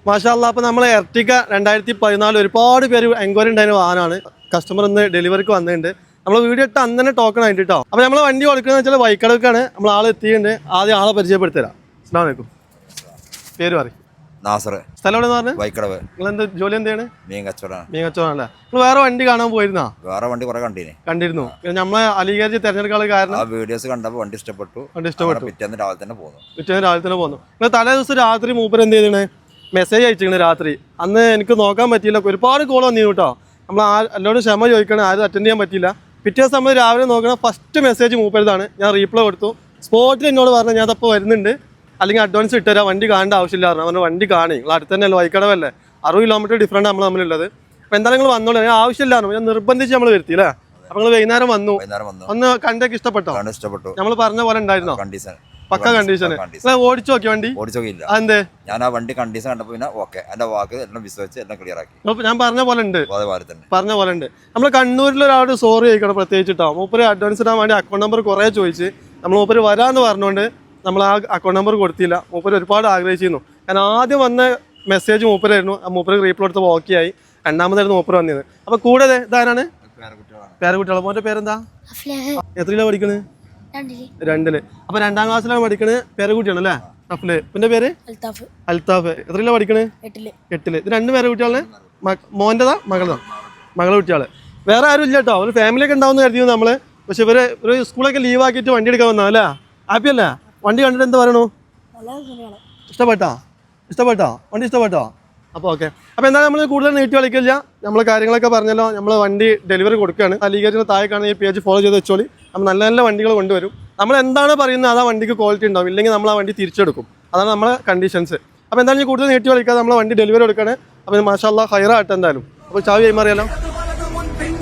മാഷാഅല്ലാഹ്. അപ്പോൾ നമ്മൾ എർട്ടിക 2014 ഒരുപാട് പേര് എൻക്വയറി ഉണ്ടായിരുന്ന വാഹനമാണ്. കസ്റ്റമർ ഇന്ന് ഡെലിവറിക്ക് വന്നിട്ടുണ്ട്. നമ്മൾ വീഡിയോ ഇട്ട് അന്ന് തന്നെ ടോക്കൺ ആയിട്ട് കേട്ടോ. അപ്പോൾ നമ്മൾ വണ്ടി കൊടുക്കുന്നത് വെച്ചാൽ വൈക്കടക്കാണ്. നമ്മൾ ആൾ എത്തിയിട്ടുണ്ട്. ആദ്യം ആളെ പരിചയപ്പെടുത്തരാം. അസ്സലാമു അലൈക്കും. പേര് പറയും. നാസർ. സ്ഥലം എവിടെ നിന്ന് പറഞ്ഞു? വൈക്കടവ്. നിങ്ങൾ എന്ത് ജോലി എന്താണ്? മീൻ കച്ചവടം. മീൻ കച്ചവടം അല്ലേ? നിങ്ങൾ വേറെ വണ്ടി കാണാൻ പോയിരുന്നോ? വേറെ വണ്ടി കുറെ കണ്ടിരുന്നു. നമ്മളെ അലിഗേജ് തെരഞ്ഞെടുക്കാനുള്ള കാരണം ആ വീഡിയോസ് കണ്ടപ്പോൾ വണ്ടി ഇഷ്ടപ്പെട്ടു. പിറ്റേന്ന് രാവിലെ തന്നെ പോന്നു. നിങ്ങൾ തലേ ദിവസം രാത്രി മൂപ്പർ എന്ത് ചെയ്തേ? മെസ്സേജ് അയച്ചിരിക്കണേ രാത്രി. അന്ന് എനിക്ക് നോക്കാൻ പറ്റിയില്ല. ഒരുപാട് കോൾ വന്നിരുന്നു കേട്ടോ. നമ്മൾ എല്ലാവരും ക്ഷമ ചോദിക്കണം, ആരും അറ്റൻഡ് ചെയ്യാൻ പറ്റില്ല. പിറ്റേ ദിവസം നമ്മൾ രാവിലെ നോക്കണം. ഫസ്റ്റ് മെസ്സേജ് മൂപ്പരുതാണ്. ഞാൻ റീപ്ലൈ കൊടുത്തു. സ്പോട്ടിൽ എന്നോട് പറഞ്ഞു ഞാൻ അതപ്പോൾ വരുന്നുണ്ട്, അല്ലെങ്കിൽ അഡ്വാൻസ് ഇട്ടുതരാം, വണ്ടി കാണേണ്ട ആവശ്യമില്ല പറഞ്ഞു. അവരുടെ വണ്ടി കാണി, നിങ്ങൾ അടുത്ത് തന്നെ അല്ലേ, വൈക്കടവല്ലേ, 60 കിലോമീറ്റർ ഡിഫറൻറ്റ് നമ്മൾ തമ്മിലുള്ളത്. അപ്പോൾ എന്തായാലും നിങ്ങൾ വന്നോളൂ. ഞാൻ ആവശ്യമില്ലായിരുന്നു, ഞാൻ നിർബന്ധിച്ച് നമ്മൾ വരുത്തി അല്ലേ. അപ്പോൾ നിങ്ങൾ വൈകുന്നേരം വന്നു. ഒന്ന് കണ്ടൊക്കെ ഇഷ്ടപ്പെട്ടോ? നമ്മൾ പറഞ്ഞ പോലെ ഉണ്ടായിരുന്നോ? പക്ക കണ്ടീഷൻ. ഓടിച്ചു നോക്കി വണ്ടി? ഓടിച്ചോക്കില്ല. അതെന്തേ? ഞാൻ ആ വണ്ടി കണ്ടീഷൻ കണ്ടപ്പോൾ പിന്നെ ഓക്കെ, എൻ്റെ വാക്ക് എല്ലാം വിശ്വസിച്ച് എല്ലാം ക്ലിയർ ആക്കി. ഞാൻ പറഞ്ഞ പോലെ ഉണ്ട്. നമ്മൾ കണ്ണൂരിൽ ഒരാളോട് സോറി ചോദിക്കണം പ്രത്യേകിച്ചിട്ടോ. മൂപ്പര് അഡ്വാൻസ് ഇടാൻ വേണ്ടി അക്കൗണ്ട് നമ്പർ കുറേ ചോദിച്ച് നമ്മൾ മൂപ്പര് വരാമെന്ന് പറഞ്ഞുകൊണ്ട് നമ്മൾ ആ അക്കൗണ്ട് നമ്പർ കൊടുത്തില്ല. മൂപ്പര് ഒരുപാട് ആഗ്രഹിച്ചിരുന്നു. ഞാൻ ആദ്യം വന്ന മെസ്സേജ് മൂപ്പരായിരുന്നു. മൂപ്പര് റീപ്ലൈ എടുത്തപ്പോൾ ഓക്കെ ആയി. രണ്ടാമതായിരുന്നു മൂപ്പര് വന്നത്. അപ്പോൾ കൂടെ ഇതാരാണ്? പേരക്കുട്ടികളെ. മോൻ്റെ പേരെന്താ? എത്രയിലാ പഠിക്കുന്നത്? 2ല്. അപ്പോൾ 2ാം ക്ലാസ്സിലാണ് പഠിക്കണത്. പേരക്കുട്ടിയാണ് അല്ലേ? അഫ്ല്. പിന്നെ പേര് അൽത്താഫ്. എത്രയിലാ പഠിക്കണത്? 8ല്. ഇത് 2 പേരക്കുട്ടികളാണ്. മോൻ്റെതാ മകളെ കുട്ടികൾ. വേറെ ആരും ഇല്ല കേട്ടോ. ഒരു ഫാമിലിയൊക്കെ ഉണ്ടാവുമെന്ന് കരുതിയിരുന്നു നമ്മൾ. പക്ഷെ ഇവര് ഒരു സ്കൂളൊക്കെ ലീവാക്കിയിട്ട് വണ്ടി എടുക്കാൻ വന്നാ അല്ലേ? ഹാപ്പി അല്ലേ? വണ്ടി കണ്ടിട്ട് എന്താ പറയണു? ഇഷ്ടപ്പെട്ടോ? വണ്ടി ഇഷ്ടപ്പെട്ടോ? അപ്പോൾ ഓക്കെ. അപ്പോൾ എന്തായാലും നമ്മൾ കൂടുതൽ നീട്ടി കളിക്കില്ല. നമ്മൾ കാര്യങ്ങളൊക്കെ പറഞ്ഞല്ലോ. നമ്മൾ വണ്ടി ഡെലിവറി കൊടുക്കുകയാണ്. അലിഗേജിന് താഴെ കാണുന്ന ഈ പേജ് ഫോളോ ചെയ്ത് വെച്ചോളി. നമ്മൾ നല്ല നല്ല വണ്ടികൾ കൊണ്ടുവരും. നമ്മൾ എന്താണ് പറയുന്നത് അത് ആ വണ്ടിക്ക് ക്വാളിറ്റി ഉണ്ടാവും. ഇല്ലെങ്കിൽ നമ്മൾ ആ വണ്ടി തിരിച്ചെടുക്കും. അതാണ് നമ്മളെ കണ്ടീഷൻസ്. അപ്പോൾ എന്തായാലും കൂടുതൽ നീട്ടി കളിക്കാതെ നമ്മൾ വണ്ടി ഡെലിവറി എടുക്കുകയാണ്. അപ്പോൾ മാഷാഅല്ലാഹ് ഹൈറായിട്ട് എന്തായാലും. അപ്പോൾ ചാവി കൈമാറിയാലോ.